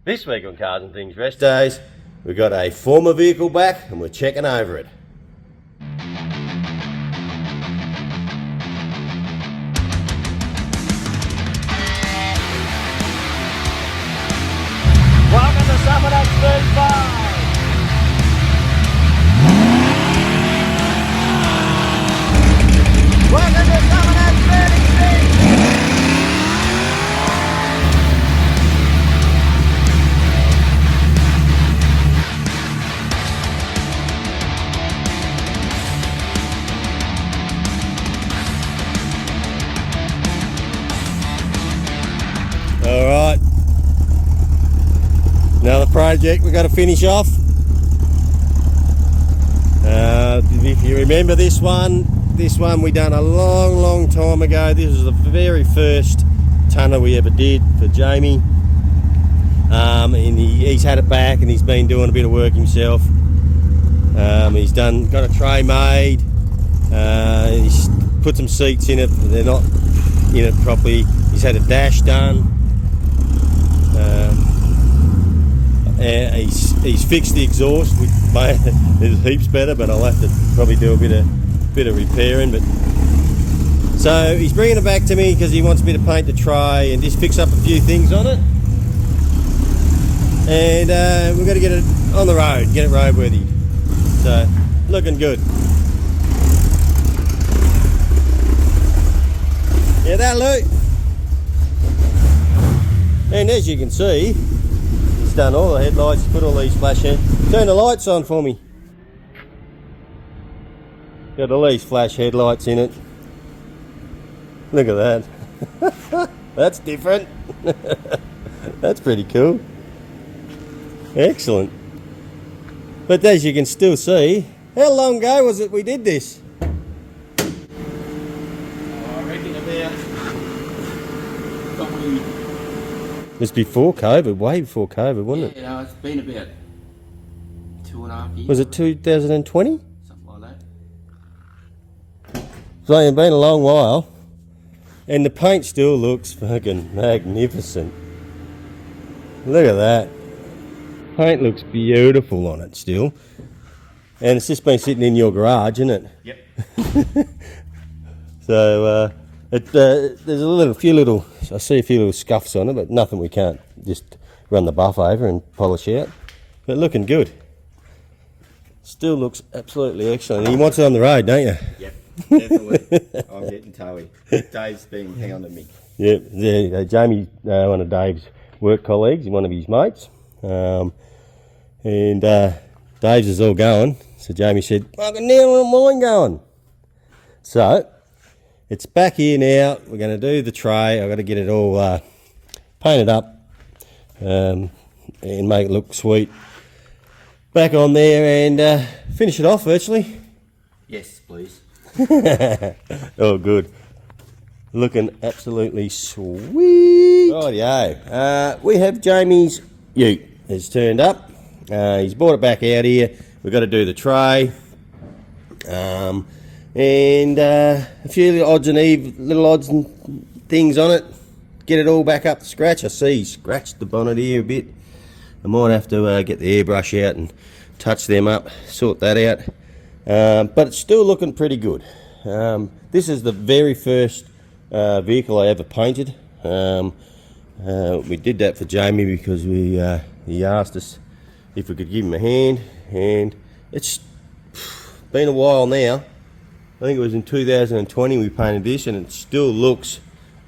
This week on Cars and Things Rest Days, we've got a former vehicle back and we're checking over it. Welcome to Summit X35! Welcome to Summit X36! Alright, another project we've got to finish off. If you remember this one we done a long time ago. This was the very first tonner we ever did for Jamie. And he's had it back and he's been doing a bit of work himself. He's got a tray made, he's put some seats in it, but they're not in it properly. He's had a dash done. He's fixed the exhaust, which is heaps better, but I'll have to probably do a bit of repairing. But so he's bringing it back to me because he wants me to paint the tray and just fix up a few things on it. And we've got to get it on the road, get it roadworthy. So looking good. Yeah, that look. And as you can see, he's done all the headlights, put all these flash in. Turn the lights on for me. Got all these flash headlights in it. Look at that. That's different. That's pretty cool. Excellent. But as you can still see, how long ago was it we did this? I reckon about probably... It was before COVID, way before COVID, wasn't it? Yeah, it's been about 2.5 years. Was it 2020? Something like that. So it's been a long while, and the paint still looks fucking magnificent. Look at that. Paint looks beautiful on it still. And it's just been sitting in your garage, isn't it? Yep. So there's few little, I see a few little scuffs on it, but nothing we can't just run the buff over and polish out. But looking good. Still looks absolutely excellent. And you want it on the road, don't you? Yep, definitely. I'm getting toey. Dave's been hounding me. Yeah, Jamie, one of Dave's work colleagues, one of his mates. And Dave's is all going. So Jamie said, I can now want mine going. So it's back here now. We're going to do the tray. I've got to get it all painted up and make it look sweet. Back on there and finish it off virtually. Yes, please. Oh, good. Looking absolutely sweet. Rightio. We have Jamie's ute has turned up. He's brought it back out here. We've got to do the tray. And a few little odds and things on it. Get it all back up to scratch. I see he scratched the bonnet here a bit. I might have to get the airbrush out and touch them up, sort that out. But it's still looking pretty good. This is the very first vehicle I ever painted. We did that for Jamie because he asked us if we could give him a hand, and it's been a while now. I think it was in 2020 we painted this, and it still looks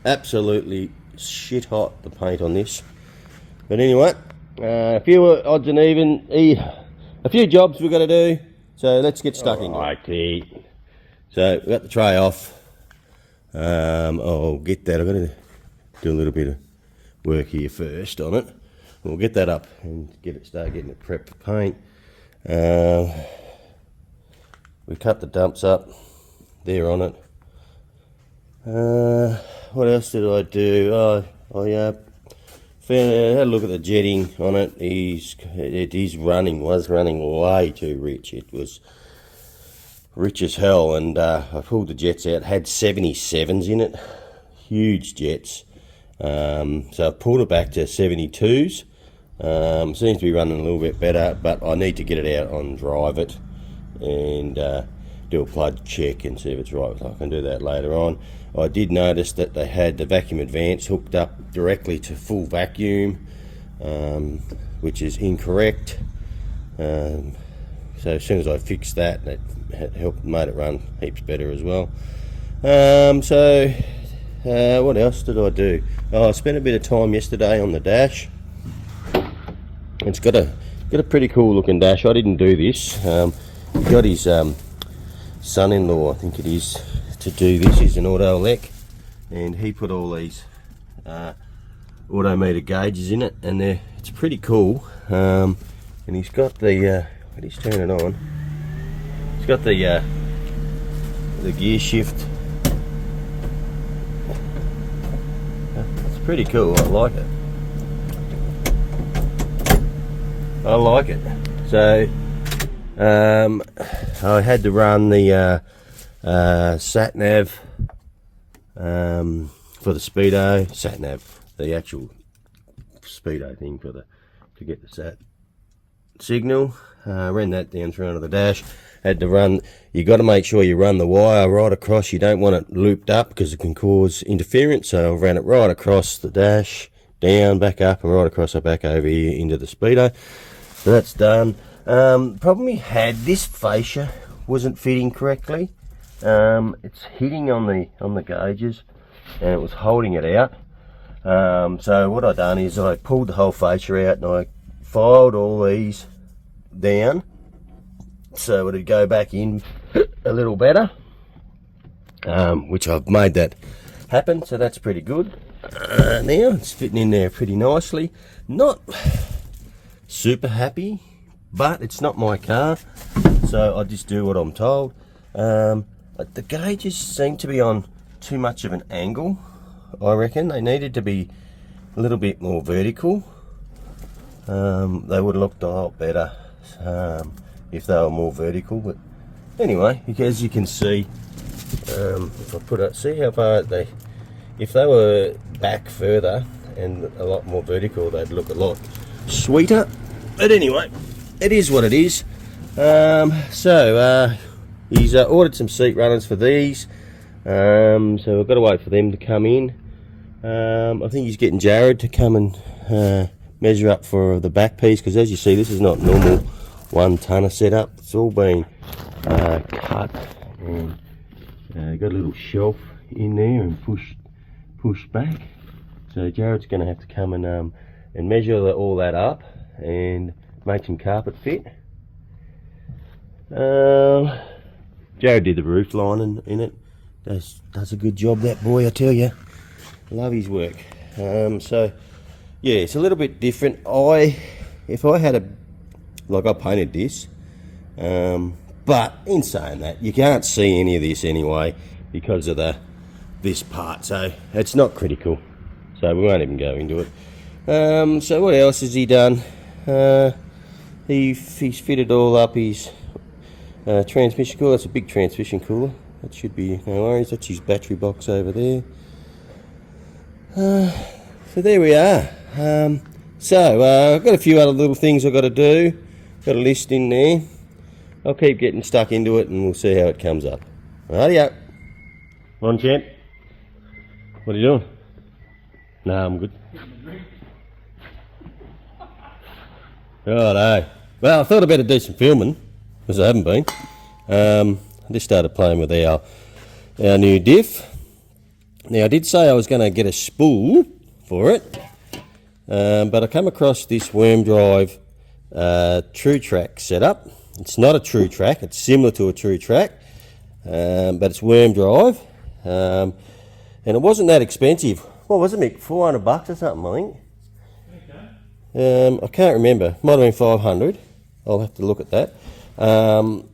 absolutely shit hot, the paint on this. But anyway, a few odds and even, a few jobs we've got to do, so let's get stuck in. Righty. So we've got the tray off. I'll get that. I've got to do a little bit of work here first on it. We'll get that up and start getting it prepped for paint. We cut the dumps up. They're on it. What else did I do? I had a look at the jetting on it. Was running way too rich. It was rich as hell, and I pulled the jets out. Had 77s in it, huge jets. So I pulled it back to 72s. Seems to be running a little bit better, but I need to get it out and drive it and do a plug check and see if it's right. I can do that later on. I did notice that they had the vacuum advance hooked up directly to full vacuum, which is incorrect. So as soon as I fixed that, it made it run heaps better as well. What else did I do? I spent a bit of time yesterday on the dash. It's got a pretty cool looking dash. I didn't do this. He got his son-in-law, I think it is, to do this. He's an auto elec, and he put all these auto meter gauges in it, and it's pretty cool. And he's got the he's turning it on. He's got the gear shift. It's pretty cool. I like it. I like it. So I had to run the sat nav for the speedo. Sat nav, the actual speedo thing to get the sat signal. Ran that down through under the dash. Had to run. You got to make sure you run the wire right across. You don't want it looped up because it can cause interference. So I ran it right across the dash, down, back up, and right across and back over here into the speedo. So that's done. Problem we had, this fascia wasn't fitting correctly. It's hitting on the gauges, and it was holding it out. So what I done is I pulled the whole fascia out and I filed all these down so it'd go back in a little better, which I've made that happen, so that's pretty good. Now it's fitting in there pretty nicely. Not super happy, but it's not my car, so I just do what I'm told. But the gauges seem to be on too much of an angle. I reckon they needed to be a little bit more vertical. They would have looked a lot better if they were more vertical, but anyway, as you can see, if I put it, see how far if they were back further and a lot more vertical, they'd look a lot sweeter. But anyway, it is what it is. He's ordered some seat runners for these, so I've got to wait for them to come in. I think he's getting Jared to come and measure up for the back piece, because as you see, this is not normal 1 tonner setup. It's all been cut and got a little shelf in there and pushed back. So Jared's going to have to come and measure all that up and make some carpet fit. Jared did the roof lining in it. Does a good job, that boy, I tell you. Love his work. So yeah, it's a little bit different. If I had I painted this, but in saying that, you can't see any of this anyway because of this part, so it's not critical, so we won't even go into it. So what else has he done? He's fitted all up his transmission cooler. That's a big transmission cooler. That should be no worries. That's his battery box over there. So there we are. I've got a few other little things I've got to do. Got a list in there. I'll keep getting stuck into it and we'll see how it comes up. Rightio. On, champ. What are you doing? No, I'm good. Righto. Well, I thought I'd better do some filming, because I haven't been. I just started playing with our new diff. Now, I did say I was going to get a spool for it, but I come across this worm drive True Track setup. It's not a True Track, it's similar to a True Track, but it's worm drive, and it wasn't that expensive. What was it, Mick? $400 or something, I think. I can't remember. Might have been 500. I'll have to look at that. And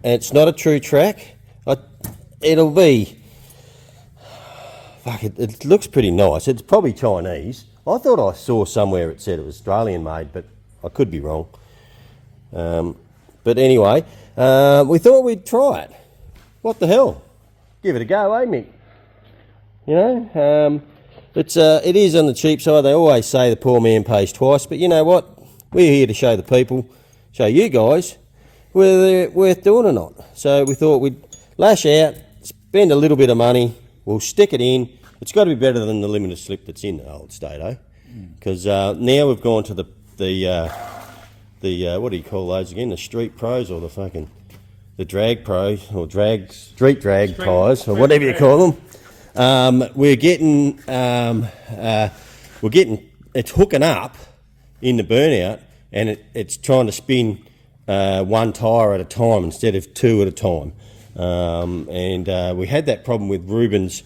it's not a True Track. It'll be. Fuck it. It looks pretty nice. It's probably Chinese. I thought I saw somewhere it said it was Australian made, but I could be wrong. But anyway, we thought we'd try it. What the hell? Give it a go, eh, Mick? You know, it is on the cheap side. They always say the poor man pays twice, but you know what? We're here to show the people, show you guys, whether they're worth doing or not. So we thought we'd lash out, spend a little bit of money, we'll stick it in. It's got to be better than the limited slip that's in the old Stato, because now we've gone to the what do you call those again? The street pros or the drag pros or street drag tyres or whatever you call them. We're getting it's hooking up in the burnout, and it's trying to spin one tyre at a time instead of two at a time. And we had that problem with Ruben's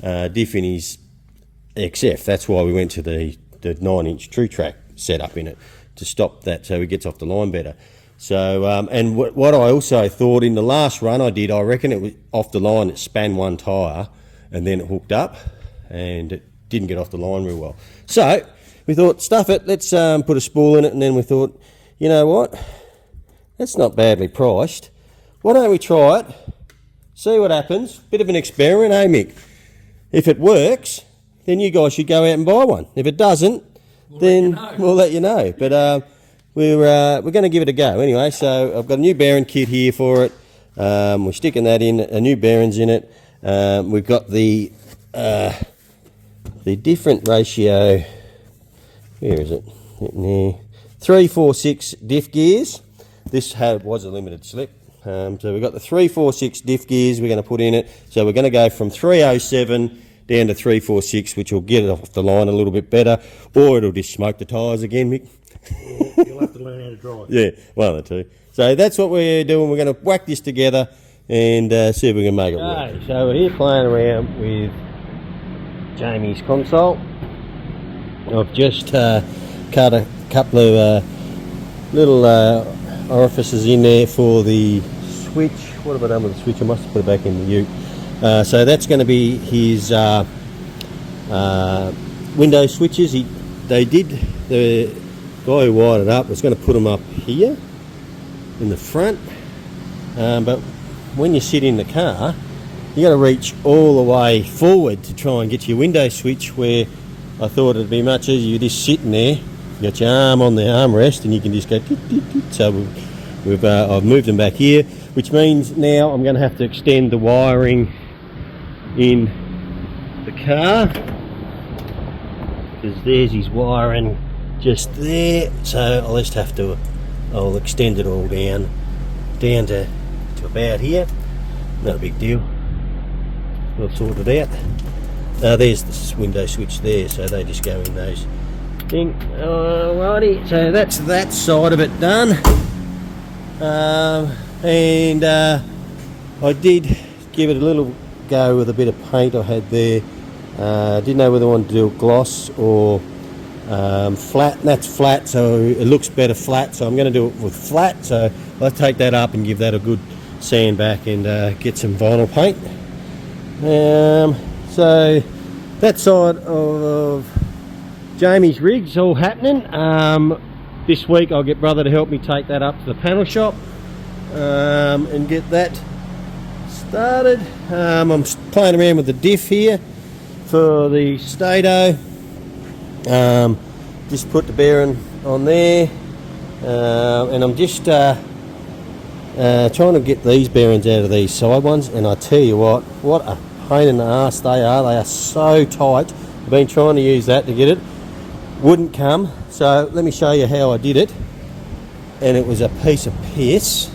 diff in his XF. That's why we went to the 9-inch True Track setup in it to stop that, so he gets off the line better. So and what I also thought in the last run I did, I reckon it was off the line, it span one tyre and then it hooked up and it didn't get off the line real well. So we thought, stuff it, let's put a spool in it, and then we thought, you know what, that's not badly priced. Why don't we try it, see what happens, bit of an experiment, eh Mick? If it works, then you guys should go out and buy one. If it doesn't, we'll let you know. But we're going to give it a go anyway. So I've got a new bearing kit here for it. We're sticking that in, a new bearings in it. We've got the different ratio. Where is it? 346 diff gears. This was a limited slip. So we've got the 346 diff gears we're going to put in it. So we're going to go from 307 down to 346, which will get it off the line a little bit better, or it'll just smoke the tyres again, Mick. You'll have to learn how to drive. Yeah, one of the two. So that's what we're doing. We're going to whack this together and see if we can make it work. Okay, so we're here playing around with Jamie's console. I've just cut a couple of little orifices in there for the switch. What have I done with the switch? I must have put it back in the ute. So that's going to be his window switches. The guy who wired it up was going to put them up here in the front, but when you sit in the car, you got to reach all the way forward to try and get your window switch, where I thought it'd be much easier. You're just sitting there, you got your arm on the armrest, and you can just go tick, tick, tick. So I've moved them back here, which means now I'm going to have to extend the wiring in the car, because there's his wiring just there. So I'll extend it all down to about here. Not a big deal. We'll sort it out. There's the window switch there, so they just go in those thing. Alrighty, so that's that side of it done. And I did give it a little go with a bit of paint I had there. Didn't know whether I wanted to do a gloss or flat, and that's flat, so it looks better flat, so I'm going to do it with flat. So I'll take that up and give that a good sand back and get some vinyl paint. So that side of Jamie's rig's all happening. This week I'll get brother to help me take that up to the panel shop and get that started. I'm playing around with the diff here for the Stato. Just put the bearing on there, and I'm just trying to get these bearings out of these side ones, and I tell you what a pain in the arse they are so tight. I've been trying to use that to get it, wouldn't come. So let me show you how I did it, and it was a piece of piss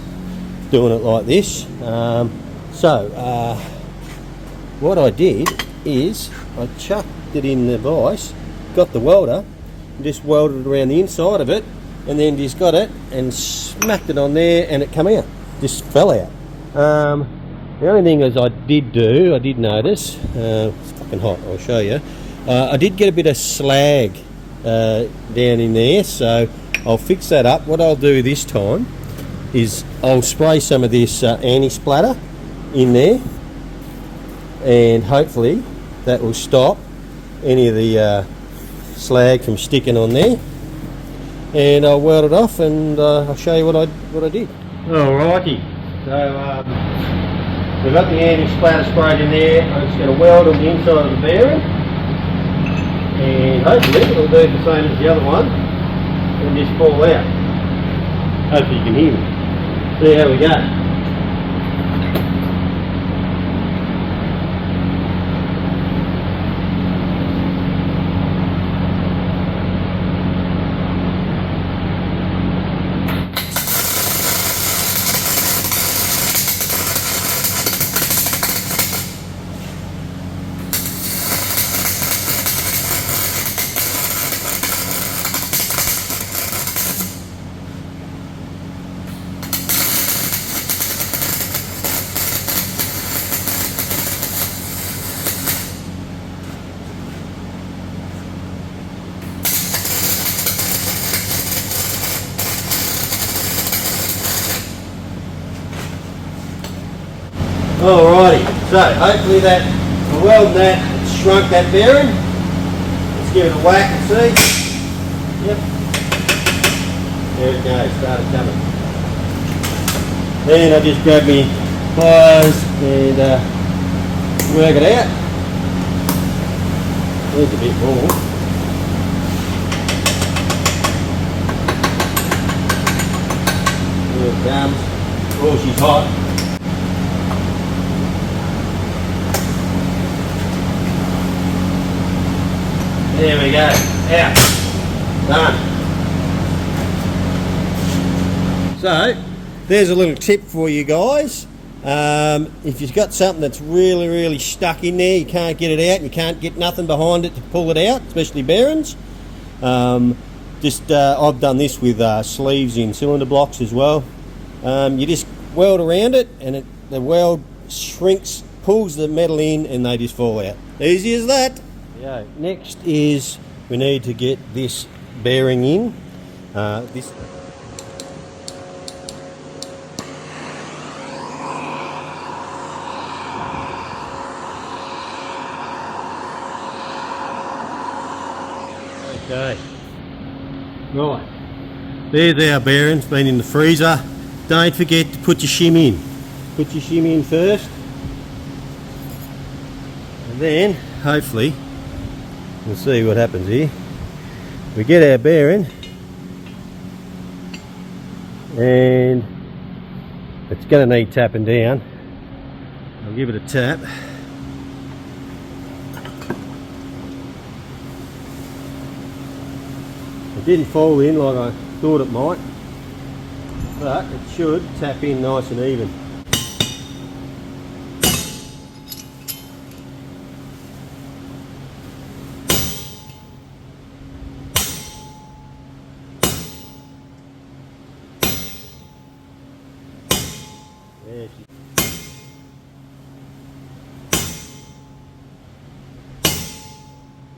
doing it like this. What I did is I chucked it in the vise, got the welder, and just welded it around the inside of it, and then just got it and smacked it on there, and it come out, just fell out. The only thing is I did notice, it's fucking hot, I'll show you, I did get a bit of slag down in there, so I'll fix that up. What I'll do this time is I'll spray some of this anti-splatter in there, and hopefully that will stop any of the slag from sticking on there, and I'll weld it off, and I'll show you what I did. Alrighty, so we've got the anti-splatter sprayed in there. I'm just going to weld on the inside of the bearing. and hopefully it'll do the same as the other one and just fall out. Hopefully you can hear me. See how we go. Alrighty, so hopefully that, I welded that, shrunk that bearing. Let's give it a whack and see. Yep. There it goes, started coming. Then I just grab my pliers and work it out. There's a bit more. There it comes. Oh, she's hot. There we go, out, done. So, there's a little tip for you guys. If you've got something that's really stuck in there, you can't get it out, and you can't get nothing behind it to pull it out, especially bearings. I've done this with sleeves in cylinder blocks as well. You just weld around it, and the weld shrinks, pulls the metal in, and they just fall out. Easy as that. Yeah. Next is we need to get this bearing in. This. Okay. Right. There's our bearings, been in the freezer. Don't forget to put your shim in. Put your shim in first. And then, hopefully, we'll see what happens here. We get our bearing and it's going to need tapping down. I'll give it a tap. It didn't fall in like I thought it might, but it should tap in nice and even.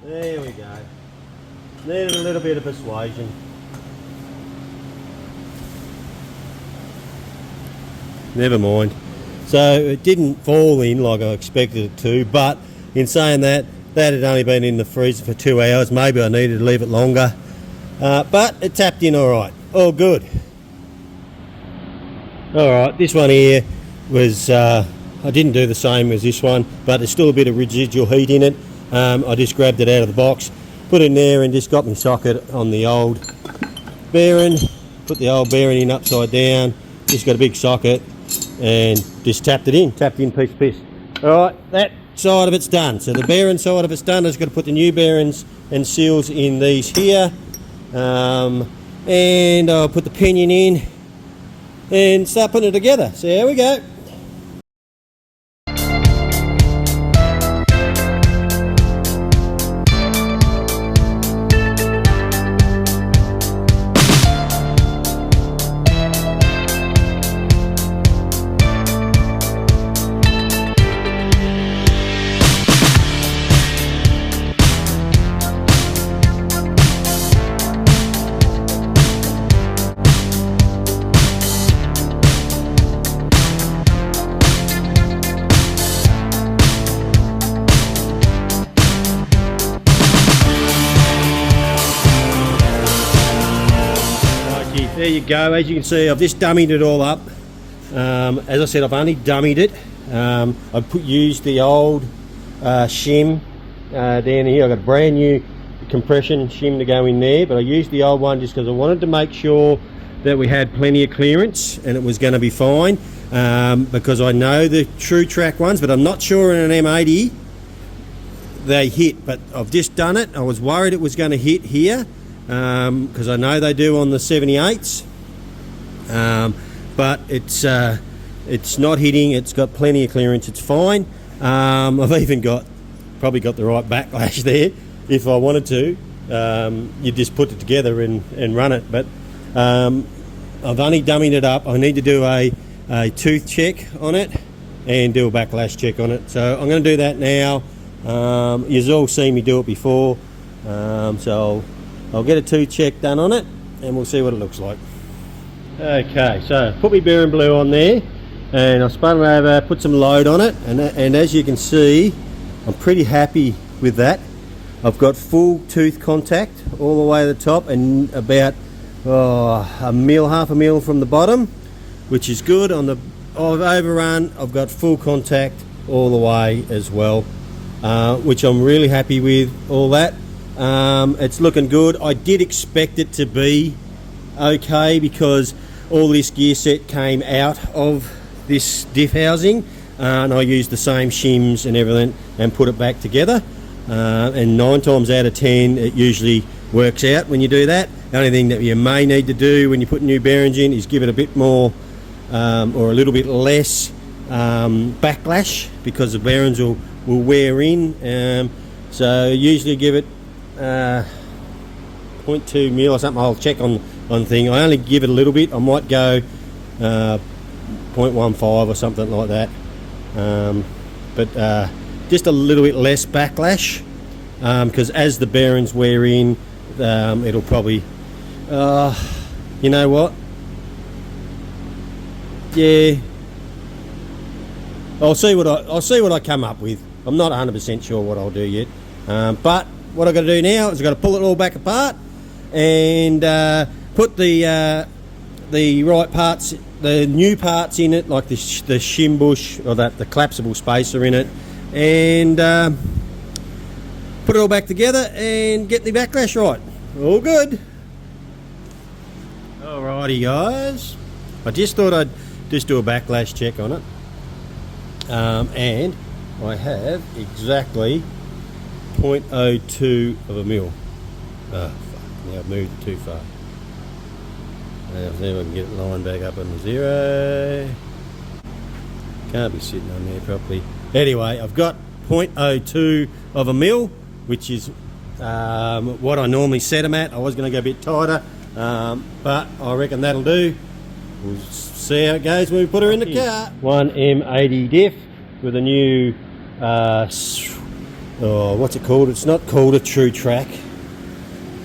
There we go. Needed a little bit of persuasion. Never mind. So it didn't fall in like I expected it to, but in saying that, that had only been in the freezer for 2 hours. Maybe I needed to leave it longer. But it tapped in alright. All good. Alright, this one here was, I didn't do the same as this one, but there's still a bit of residual heat in it. I just grabbed it out of the box, put it in there and just got my socket on the old bearing, put the old bearing in upside down, just got a big socket and just tapped in piece to piece. Alright, that side of it's done. So the bearing side of it's done. I've got to put the new bearings and seals in these here, and I'll put the pinion in and start putting it together. So here we go. There you go. As you can see, I've just dummied it all up. As I said, I've only dummied it. I've used the old shim down here. I've got a brand new compression shim to go in there, but I used the old one just because I wanted to make sure that we had plenty of clearance and it was going to be fine, because I know the True Track ones, but I'm not sure in an M80 they hit. But I've just done it. I was worried it was going to hit here, because I know they do on the 78s, but it's not hitting. It's got plenty of clearance. It's fine. I've even probably got the right backlash there if I wanted to. You just put it together and run it, but I've only dummied it up. I need to do a tooth check on it and do a backlash check on it, so I'm going to do that now. You've all seen me do it before, so I'll get a tooth check done on it and we'll see what it looks like. Okay, so put my bearing blue on there and I spun it over, put some load on it, and as you can see, I'm pretty happy with that. I've got full tooth contact all the way to the top and about half a mil from the bottom, which is good. On the overrun, I've got full contact all the way as well, which I'm really happy with all that. It's looking good. I did expect it to be okay because all this gear set came out of this diff housing, and I used the same shims and everything and put it back together, and 9 times out of 10 it usually works out when you do that. The only thing that you may need to do when you put new bearings in is give it a bit more or a little bit less backlash, because the bearings will wear in, so usually give it 0.2 mil or something. I'll check on thing. I only give it a little bit. I might go 0.15 or something like that, but just a little bit less backlash, because as the bearings wear in, it'll probably you know what, yeah, I'll see what I come up with. I'm not 100% sure what I'll do yet, but what I've got to do now is I've got to pull it all back apart and put the right parts, the new parts in it, like the shim bush or the collapsible spacer in it, and put it all back together and get the backlash right. All good. Alrighty guys, I just thought I'd just do a backlash check on it, and I have exactly 0.02 of a mil. Oh fuck, now I've moved it too far. Now see if I can get it lined back up on the 0. Can't be sitting on there properly. Anyway, I've got 0.02 of a mil, which is what I normally set them at. I was going to go a bit tighter, but I reckon that'll do. We'll see how it goes when we put her in the car. One M80 diff with a new what's it called? It's not called a True Track,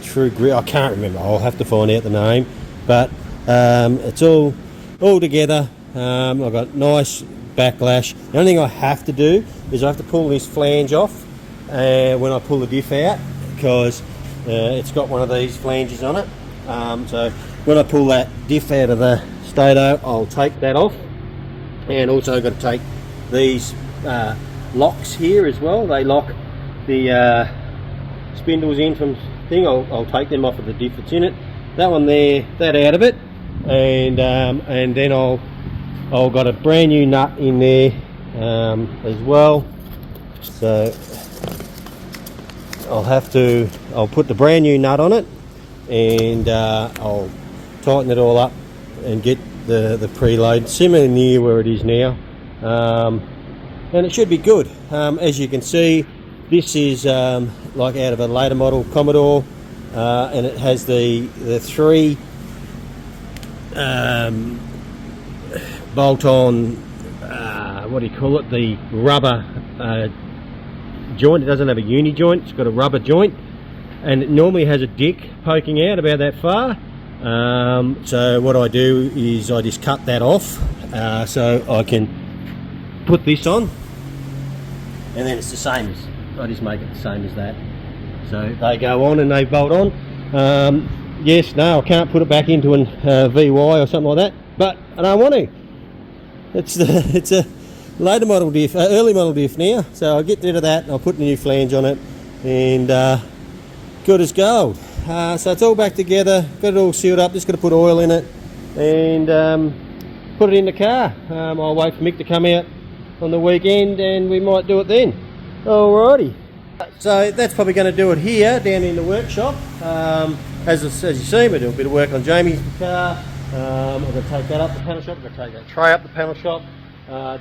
True Grip. I can't remember. I'll have to find out the name. But it's all together. I've got nice backlash. The only thing I have to do is I have to pull this flange off when I pull the diff out, because it's got one of these flanges on it. So when I pull that diff out of the stator, I'll take that off, and also got to take these locks here as well. They lock the spindles in from thing. I'll take them off of the diff that's in it. That one there, that out of it, and then I'll got a brand new nut in there as well. So I'll put the brand new nut on it, and I'll tighten it all up and get the preload similar near where it is now, and it should be good. As you can see, this is like out of a later model Commodore, and it has the 3 bolt-on, what do you call it, the rubber joint. It doesn't have a uni joint, it's got a rubber joint, and it normally has a dick poking out about that far. So what I do is I just cut that off, so I can put this on, and then it's the same as, I just make it the same as that. So they go on and they bolt on. Yes, no, I can't put it back into an VY or something like that, but I don't want to. It's a later model diff, early model diff now, so I'll get rid of that and I'll put a new flange on it, and good as gold. So it's all back together, got it all sealed up, just got to put oil in it and put it in the car. I'll wait for Mick to come out on the weekend and we might do it then. Alrighty. So that's probably going to do it here down in the workshop. As you see, we're doing a bit of work on Jamie's car. I'm going to take that up the panel shop, I'm going to take that tray up the panel shop.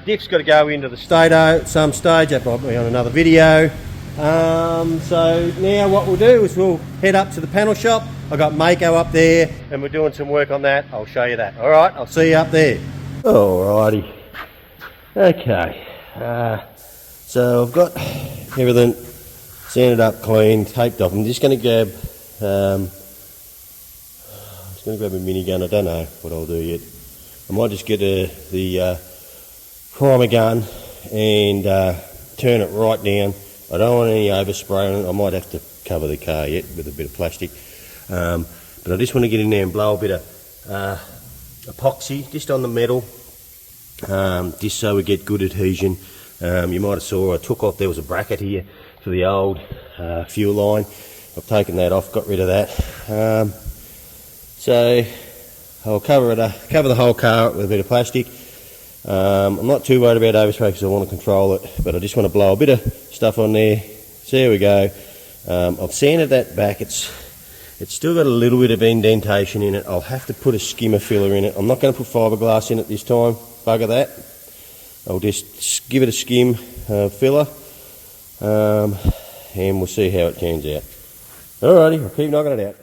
Dick's got to go into the Stato at some stage, that might be on another video. So now what we'll do is we'll head up to the panel shop. I've got Mako up there and we're doing some work on that. I'll show you that. Alright, I'll see you up there. Alrighty. Okay. So I've got everything sanded up, clean, taped off. I'm just going to grab a minigun. I don't know what I'll do yet. I might just get the primer gun and turn it right down. I don't want any overspray on it. I might have to cover the car yet with a bit of plastic. But I just want to get in there and blow a bit of epoxy just on the metal, just so we get good adhesion. You might have saw I took off, there was a bracket here for the old fuel line. I've taken that off, got rid of that. So I'll cover the whole car with a bit of plastic. I'm not too worried about overspray because I want to control it, but I just want to blow a bit of stuff on there. So there we go. I've sanded that back. It's still got a little bit of indentation in it. I'll have to put a skimmer filler in it. I'm not going to put fiberglass in it this time. Bugger that. I'll just give it a skim filler, and we'll see how it turns out. Alrighty, I'll keep knocking it out.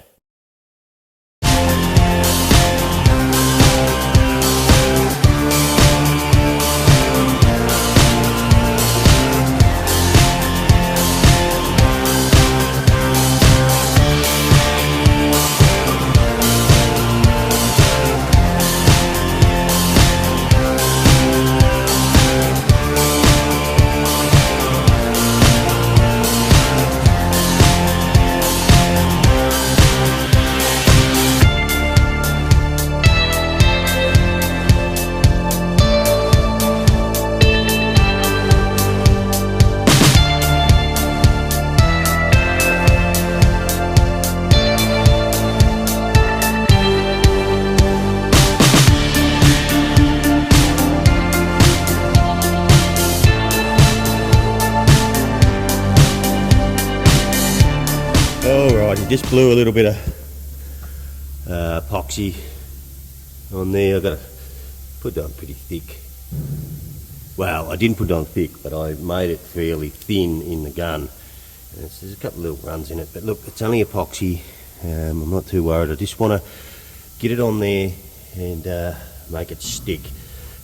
Alright, just blew a little bit of epoxy on there. I've got to put it on pretty thick. Well, I didn't put it on thick, but I made it fairly thin in the gun. And there's a couple of little runs in it, but look, it's only epoxy. I'm not too worried. I just want to get it on there and make it stick.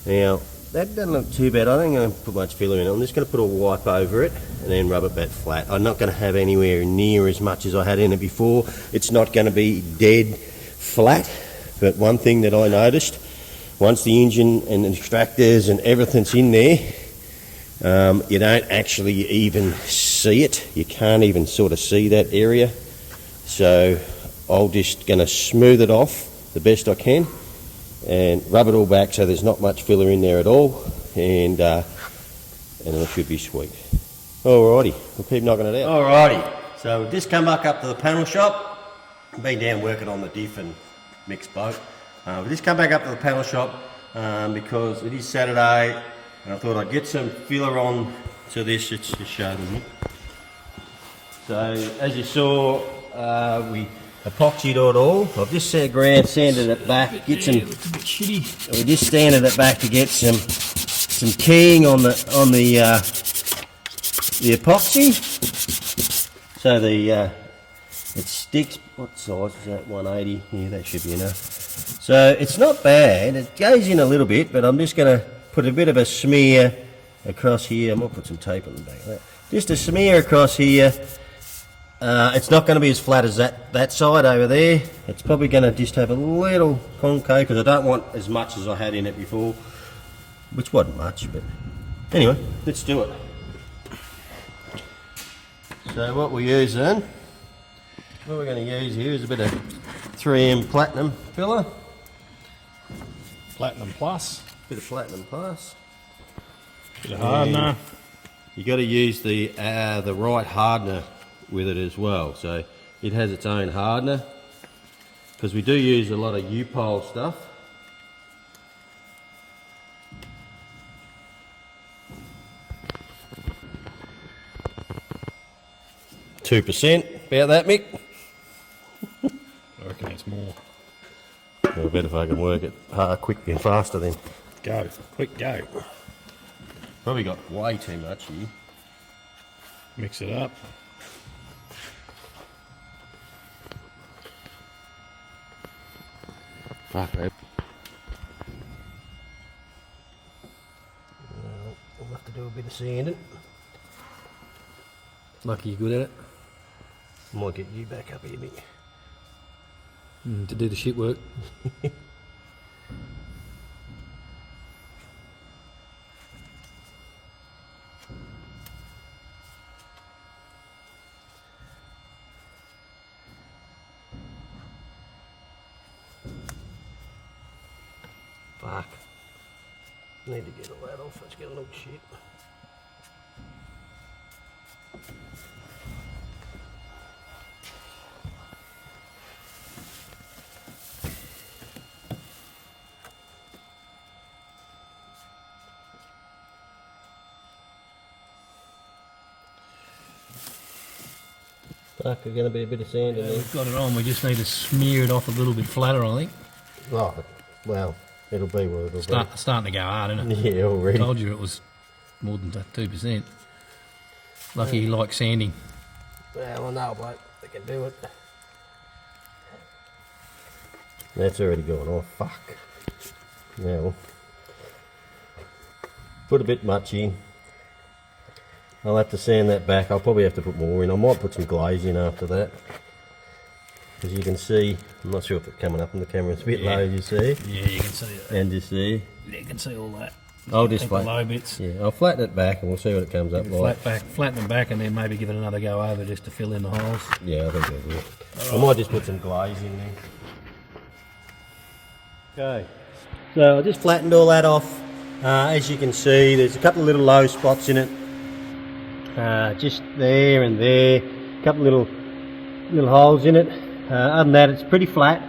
Now, that doesn't look too bad. I don't going to put much filler in it. I'm just going to put a wipe over it and then rub it back flat. I'm not going to have anywhere near as much as I had in it before. It's not going to be dead flat, but one thing that I noticed, once the engine and the extractors and everything's in there, you don't actually even see it. You can't even sort of see that area. So I'm just going to smooth it off the best I can and rub it all back so there's not much filler in there at all, and it should be sweet. Alrighty, we'll keep knocking it out. Alrighty, so we've just come back up to the panel shop. Been down working on the diff and mixed boat. We've just come back up to the panel shop because it is Saturday and I thought I'd get some filler on to this. Let's just show them. So as you saw, we epoxied it all. I've just ground sanded it back. We just sanded it back to get some keying on the epoxy, so it sticks. What size is that? 180. Yeah, that should be enough. So it's not bad. It goes in a little bit, but I'm just going to put a bit of a smear across here. I might put some tape on the back of that. Just a smear across here. It's not going to be as flat as that side over there. It's probably going to just have a little concave because I don't want as much as I had in it before, which wasn't much, but anyway, let's do it. So what we use then, what we're going to use here is a bit of 3M Platinum filler. Platinum Plus. Bit of Platinum Plus. Bit of hardener. You got to use the right hardener with it as well. So it has its own hardener, because we do use a lot of U-pole stuff. %, about that, Mick? I reckon it's more. I bet if I can work it quick and faster then. Go. Quick, go. Probably got way too much here. Mix it up. Fuck, babe. We'll have to do a bit of sanding. Lucky you're good at it. Might get you back up here, Mick. To do the shit work. Fuck. Need to get all that off, it's gonna look shit. Fuck, there's gonna be a bit of sand in there. We've got it on, we just need to smear it off a little bit flatter, I think. Oh, well, it'll be what it'll Starting to go hard, isn't it? be. Yeah, already. Told you it was more than 2%. Lucky you like sanding. Well, I know, bloke. They can do it. That's already gone off. Fuck. Now, put a bit much in. I'll have to sand that back. I'll probably have to put more in. I might put some glaze in after that. As you can see, I'm not sure if it's coming up on the camera. It's a bit low, you see. Yeah, you can see it. And you see. Yeah, you can see all that. I'll just Take the flatten. low bits. Yeah, I'll flatten it back and we'll see what it comes up like. Flatten them back and then maybe give it another go over just to fill in the holes. Yeah, I think that will. I might just put some glaze in there. Okay, so I just flattened all that off. As you can see, there's a couple of little low spots in it. Just there and there, a couple of little holes in it. Other than that, it's pretty flat.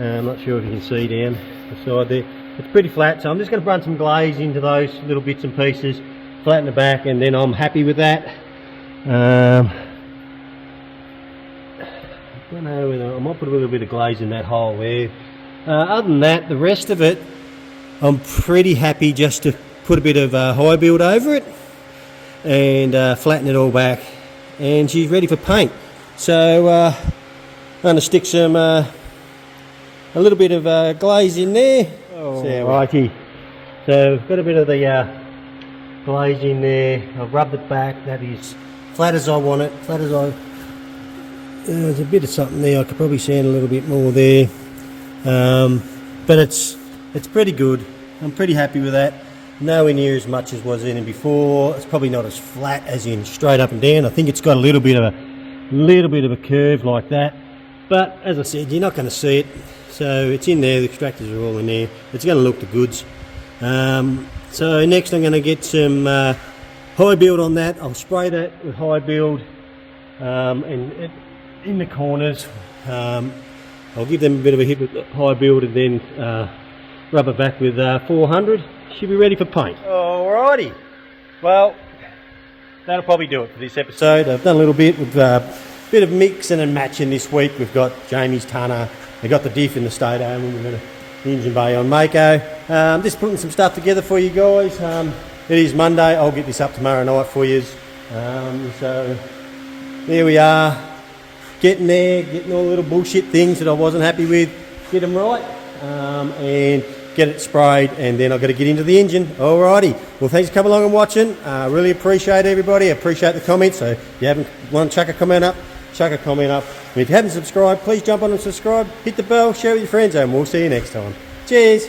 I'm not sure if you can see down the side there. It's pretty flat, so I'm just going to run some glaze into those little bits and pieces, flatten the back, and then I'm happy with that. I don't know whether I might put a little bit of glaze in that hole there. Other than that, the rest of it, I'm pretty happy just to put a bit of high build over it and flatten it all back, and she's ready for paint. So I'm going to stick some a little bit of glaze in there. Righty, so I've got a bit of the glaze in there. I've rubbed it back. That is flat as I want it, flat as I. There's a bit of something there. I could probably sand a little bit more there, but it's pretty good. I'm pretty happy with that. Nowhere near as much as was in it before. It's probably not as flat as in straight up and down. I think it's got a little bit of a curve like that. But as I said, you're not going to see it. So it's in there. The extractors are all in there. It's going to look the goods. So next I'm going to get some high build on that. I'll spray that with high build, and in the corners. I'll give them a bit of a hit with high build and then rub it back with 400. Should be ready for paint. Alrighty. Well, that'll probably do it for this episode. I've done a little bit with a bit of mixing and matching this week. We've got Jamie's tonner. We've got the diff in the state home, and we've got the engine bay on Mako. Just putting some stuff together for you guys. It is Monday. I'll get this up tomorrow night for you. So there we are. Getting there, getting all the little bullshit things that I wasn't happy with, get them right, and get it sprayed, and then I've got to get into the engine. Alrighty, well thanks for coming along and watching. Really appreciate everybody, I appreciate the comments. So if you haven't want to chuck a comment up, chuck a comment up. And if you haven't subscribed, please jump on and subscribe, hit the bell, share with your friends, and we'll see you next time. Cheers.